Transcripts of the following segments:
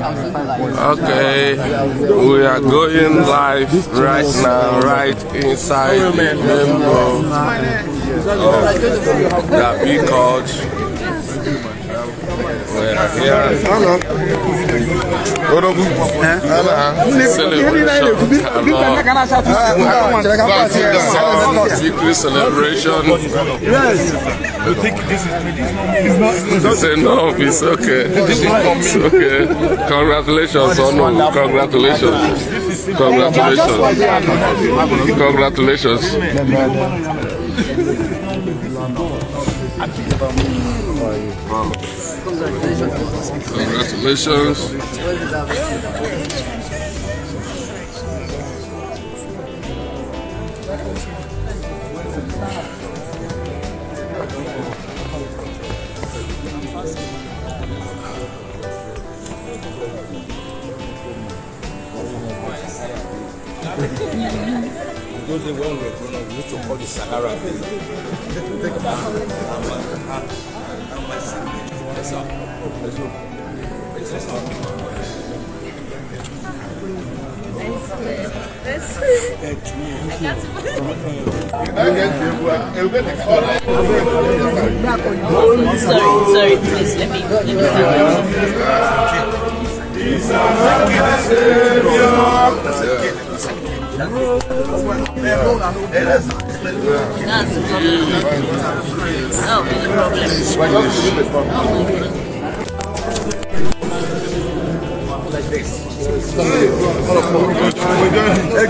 Okay, we are going live right now, right inside the member of the big court. We are here. Victory celebration. Yes. You think this is enough? It's okay. It's okay. Congratulations, Onu. Congratulations. Congratulations. Congratulations. Those are when we're grown up, we used to call the Sahara. Sorry, please let me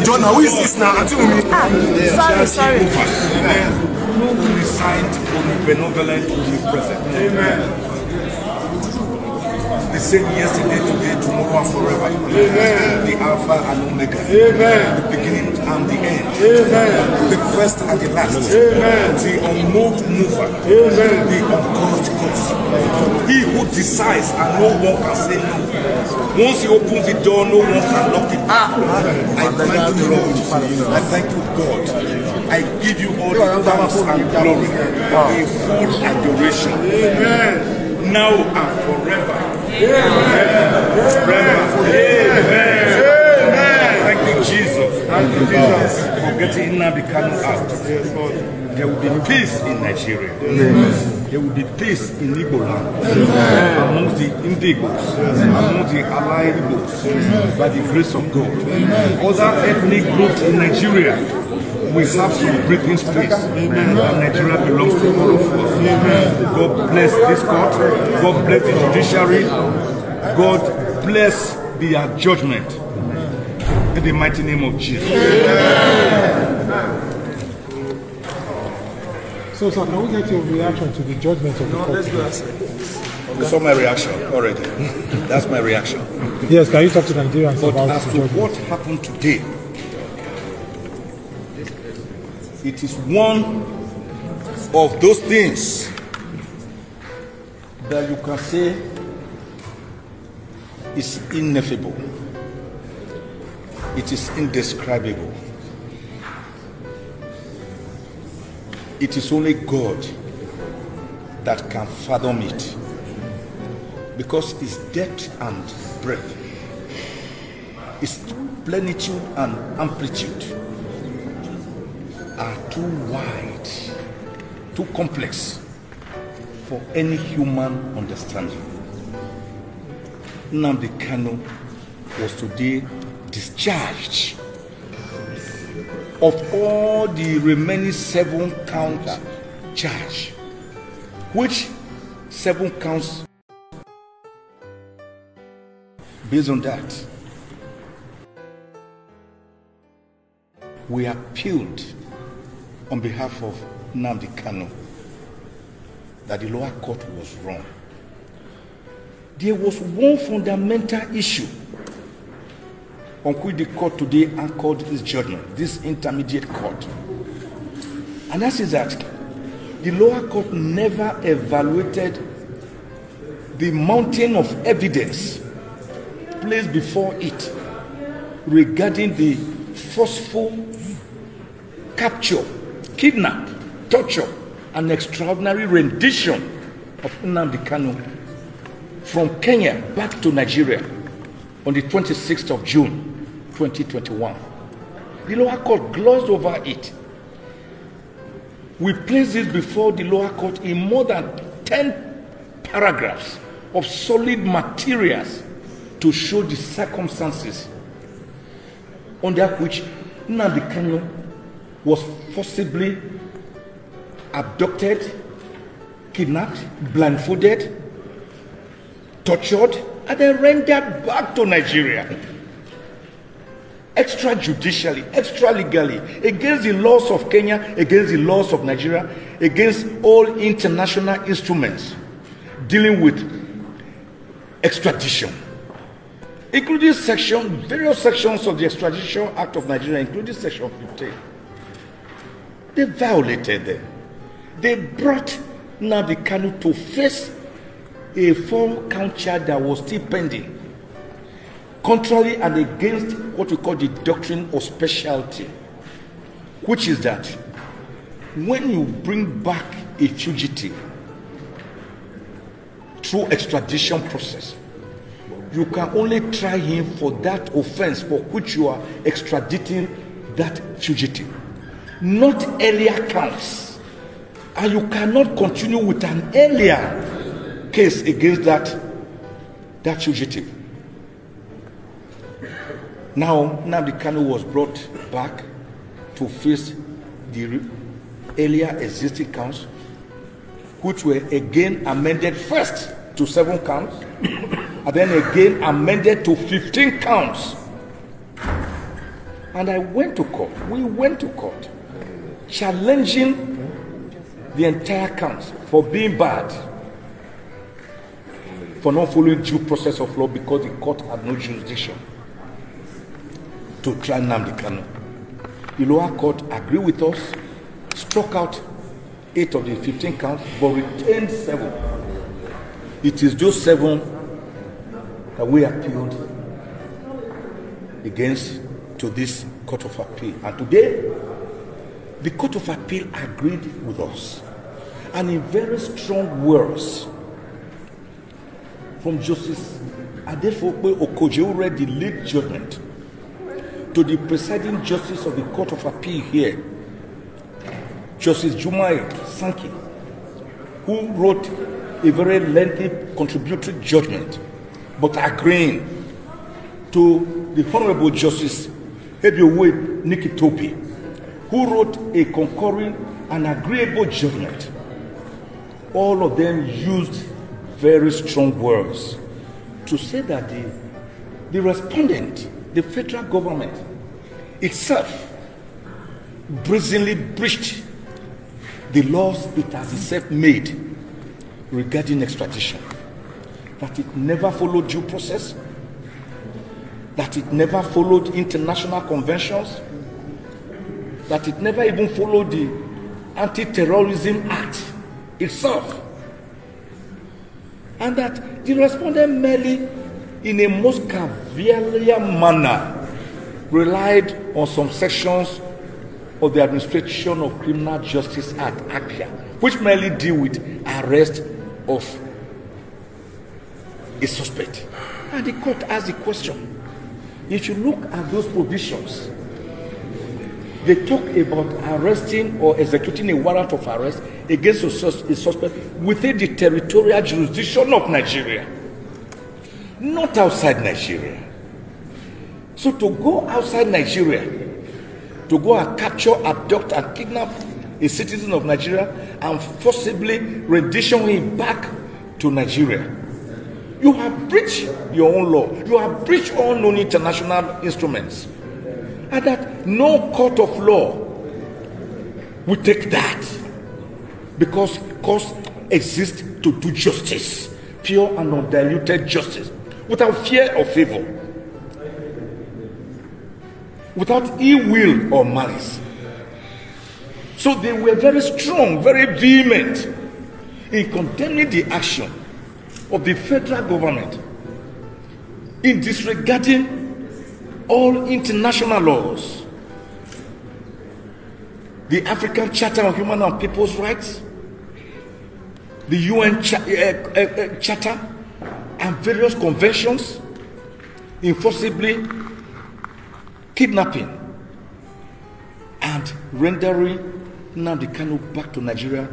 John, how is this now? Sorry. We signed on the benevolent present. Amen. The same yesterday, today, tomorrow, and forever. Amen. The Alpha and Omega. Amen. The beginning and the end. Amen. The first and the last. Amen. The unmoved mover. Amen. The uncaused cause. He who decides and no one can say no. Once he opens the door, no one can lock it. I thank you, Lord. I thank you, God. I give you all the thanks and glory. A full adoration. Amen. Now and forever. Amen. Amen. Thank you, Jesus. Thank you, Jesus. For getting Nnamdi Kanu out. There will be peace in Nigeria. There will be peace in Igbo land. Among the Indigos, among the allied Igbos, by the grace of God. Other ethnic groups in Nigeria, we have some breathing space. And Nigeria belongs to all of us. God bless this court. God bless the judiciary. God bless their judgment. In the mighty name of Jesus. So, sir, can we get your reaction to the judgment of the court? You saw my reaction already. That's my reaction. Yes, can you talk to Nigerians about as the to judgment? what happened today, it is one of those things that you can say is ineffable. It is indescribable. It is only God that can fathom it, because its depth and breadth, its plenitude and amplitude are too wide, too complex for any human understanding. Nnamdi Kanu was today discharged of all the remaining 7 count charge, which 7 counts. Based on that, we appealed on behalf of Nnamdi Kanu that the lower court was wrong. There was one fundamental issue on which the court today anchored this judgment, this intermediate court. And that is that the lower court never evaluated the mountain of evidence placed before it regarding the forceful capture, kidnap, torture, and extraordinary rendition of Nnamdi Kanu from Kenya back to Nigeria on the 26th of June, 2021. The lower court glossed over it. We placed this before the lower court in more than 10 paragraphs of solid materials to show the circumstances under which Nnamdi Kanu was forcibly abducted, kidnapped, blindfolded, tortured, and then rendered back to Nigeria. Extrajudicially, extra-legally, against the laws of Kenya, against the laws of Nigeria, against all international instruments dealing with extradition, including various sections of the Extradition Act of Nigeria, including Section 15. They violated them. They brought Nnamdi Kanu to face a 4-count charge that was still pending, contrary and against what we call the doctrine of specialty, which is that when you bring back a fugitive through extradition process, you can only try him for that offense for which you are extraditing that fugitive, not earlier counts. And you cannot continue with an earlier case against that fugitive. Now, Nnamdi Kanu was brought back to face the earlier existing counts, which were again amended first to 7 counts, and then again amended to 15 counts. And I went to court. We went to court, challenging the entire counts for being bad, for not following due process of law because the court had no jurisdiction to try Nnamdi Kanu. The lower court agreed with us, struck out 8 of the 15 counts, but retained 7. It is those 7 that we appealed against to this Court of Appeal. And today, the Court of Appeal agreed with us, and in very strong words, from Justice Adefope Okoje, who read the lead judgment, to the presiding justice of the Court of Appeal here, Justice Jumai Sankey, who wrote a very lengthy contributory judgment, but agreeing to the Honorable Justice Ebiowe Nikitopi, who wrote a concurring and agreeable judgment. All of them used very strong words to say that the respondent, the federal government itself, brazenly breached the laws it has itself made regarding extradition, that it never followed due process, that it never followed international conventions, that it never even followed the Anti-Terrorism Act itself, and that the respondent merely, in a most cavalier manner, relied on some sections of the Administration of Criminal Justice Act, ACCA, which merely deal with arrest of a suspect. And the court asked the question, if you look at those provisions, they talk about arresting or executing a warrant of arrest against a suspect within the territorial jurisdiction of Nigeria, not outside Nigeria. So to go outside Nigeria, to go and capture, abduct, and kidnap a citizen of Nigeria and forcibly rendition him back to Nigeria, you have breached your own law. You have breached all known international instruments. And that no court of law will take that, because cause exists to do justice, pure and undiluted justice, without fear or favor, without ill will or malice. So they were very strong, very vehement in condemning the action of the federal government in disregarding all international laws, the African Charter on Human and People's Rights, the UN Charter, and various conventions, enforcibly kidnapping and rendering Nnamdi Kanu back to Nigeria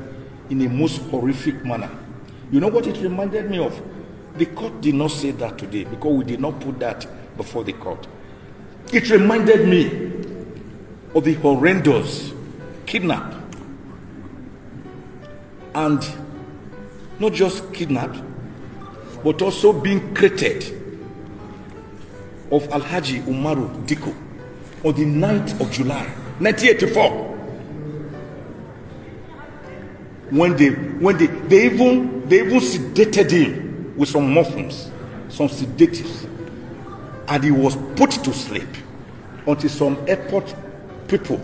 in a most horrific manner. You know what it reminded me of? The court did not say that today because we did not put that before the court. It reminded me of the horrendous kidnap, and not just kidnapped, but also being created of Alhaji Umaru Diko on the 9th of July, 1984. When they even sedated him with some morphines, some sedatives, and he was put to sleep until some airport people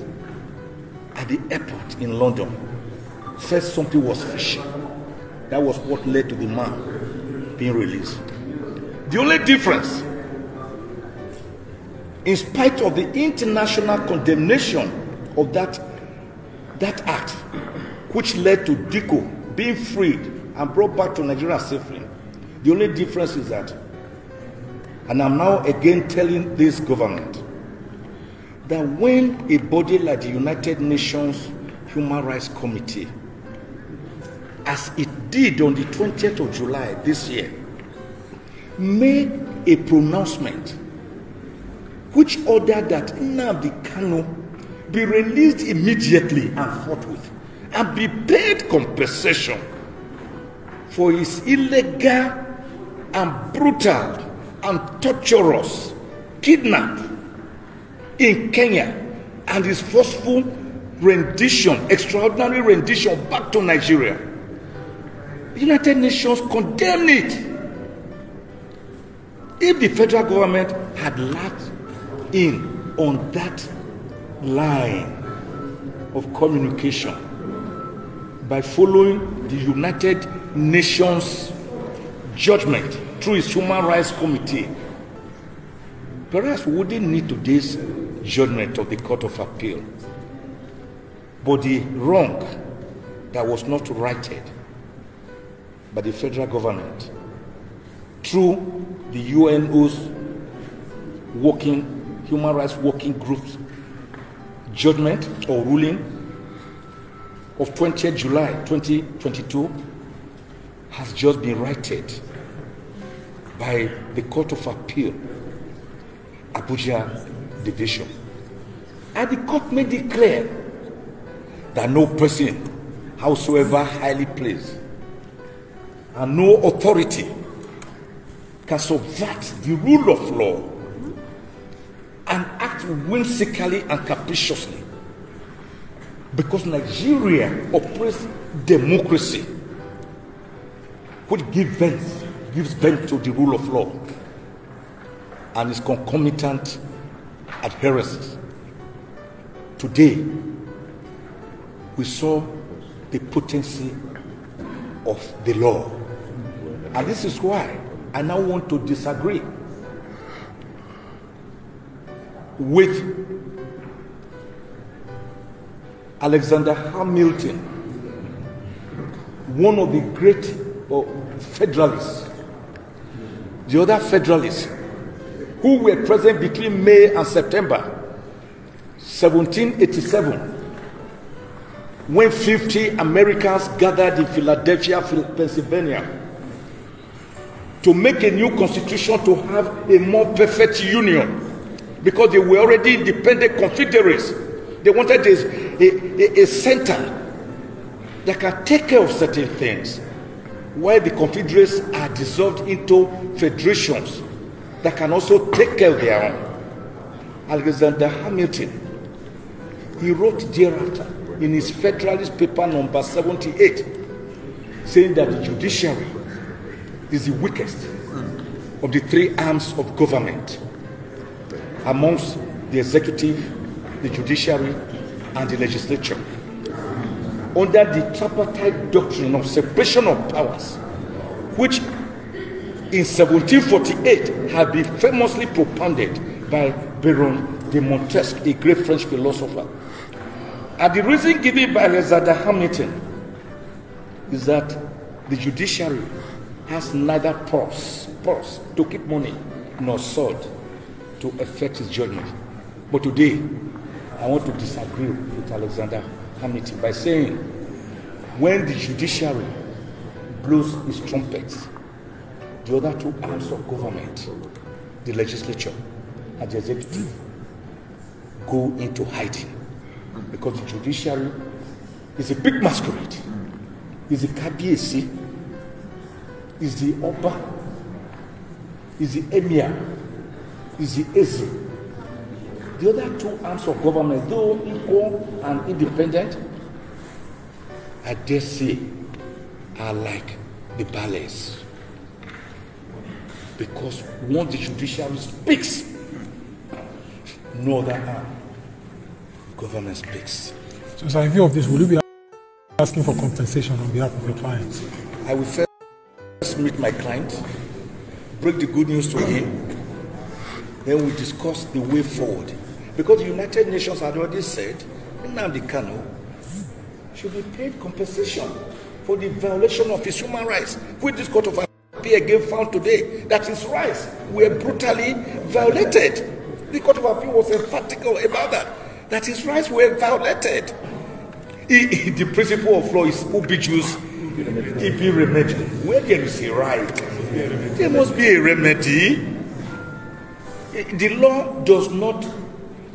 at the airport in London said something was fishy. That was what led to the man being released. The only difference, in spite of the international condemnation of that act, which led to Diko being freed and brought back to Nigeria safely, the only difference is that, and I'm now again telling this government, that when a body like the United Nations Human Rights Committee, as it did on the 20th of July this year, made a pronouncement which ordered that Nnamdi Kanu be released immediately and forthwith and be paid compensation for his illegal and brutal and torturous kidnap in Kenya and his forceful rendition, extraordinary rendition back to Nigeria. The United Nations condemned it. If the federal government had lacked in on that line of communication by following the United Nations judgment through its Human Rights Committee, perhaps we wouldn't need today's judgment of the Court of Appeal. But the wrong that was not righted by the federal government through the UNO's human rights working group's judgment or ruling of 20th July 2022 has just been righted by the Court of Appeal, Abuja Division. And the court made it clear that no person, howsoever highly placed, and no authority can subvert the rule of law and act whimsically and capriciously, because Nigeria operates democracy, which gives vent to the rule of law and its concomitant adherences. Today, we saw the potency of the law. And this is why I now want to disagree with Alexander Hamilton, one of the great federalists, the other federalists who were present between May and September 1787, when 50 Americans gathered in Philadelphia, Pennsylvania, to make a new constitution to have a more perfect union, because they were already independent confederates. They wanted a center that can take care of certain things, while the confederates are dissolved into federations that can also take care of their own. Alexander Hamilton, he wrote thereafter in his Federalist paper number 78, saying that the judiciary is the weakest of the three arms of government amongst the executive, the judiciary, and the legislature. Under the tripartite doctrine of separation of powers, which in 1748 had been famously propounded by Baron de Montesquieu, a great French philosopher. And the reason given by Alexander Hamilton is that the judiciary has neither purse to keep money, nor sword to effect his judgment. But today, I want to disagree with Alexander Hamilton by saying, when the judiciary blows its trumpets, the other two arms of government, the legislature and the executive, go into hiding. Because the judiciary is a big masquerade. Is the Kabiesi, is the Oba, is the Emir, is the Eze. The other two arms of government, though equal and independent, I dare say, are like the ballets. Because once the judiciary speaks, no other arm of government speaks. So in view of this, will you be asking for compensation on behalf of your clients? I will first meet my client, break the good news to him, then we discuss the way forward. Because the United Nations had already said, Nnamdi Kanu should be paid compensation for the violation of his human rights, which this court of appeal again found today that his rights were brutally violated. The court of appeal was emphatic about that his rights were violated. The principle of law is ubi jus ibi remedy. Where there is a right, there must be a remedy. The law does not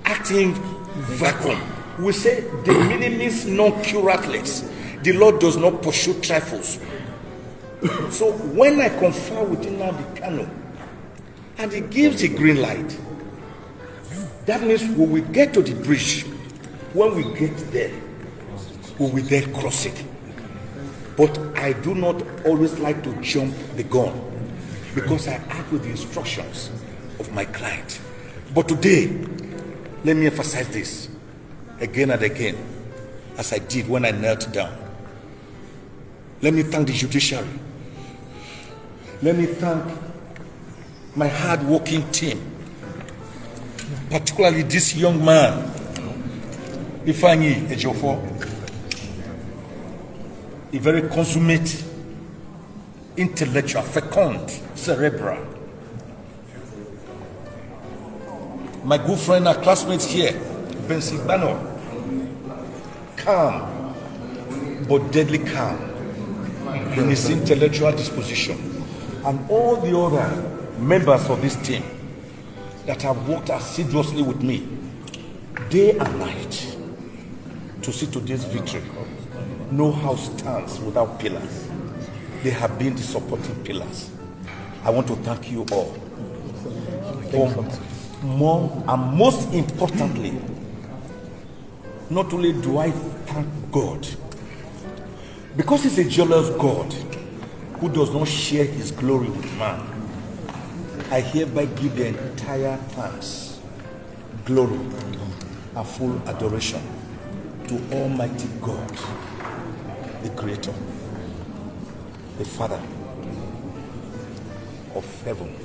act in vacuum. We say the minimis non curatlets. The law does not pursue trifles. So when I confer with Nnamdi Kanu and he gives the green light, that means when we get to the bridge, when we get there, we will then cross it. But I do not always like to jump the gun because I act with the instructions of my client. But today, let me emphasize this again and again, as I did when I knelt down. Let me thank the judiciary. Let me thank my hard-working team, particularly this young man, Ifeanyi Ejiofor, a very consummate, intellectual, fecund, cerebral. My good friend and classmates here, Bensi Bano, calm, but deadly calm in his intellectual disposition. And all the other members of this team that have worked assiduously with me, day and night, to see today's victory. No house stands without pillars. They have been the supporting pillars. I want to thank you all. More and most importantly, not only do I thank God, because he's a jealous God who does not share his glory with man, I hereby give the entire thanks, glory, and full adoration to Almighty God, the Creator, the Father of heaven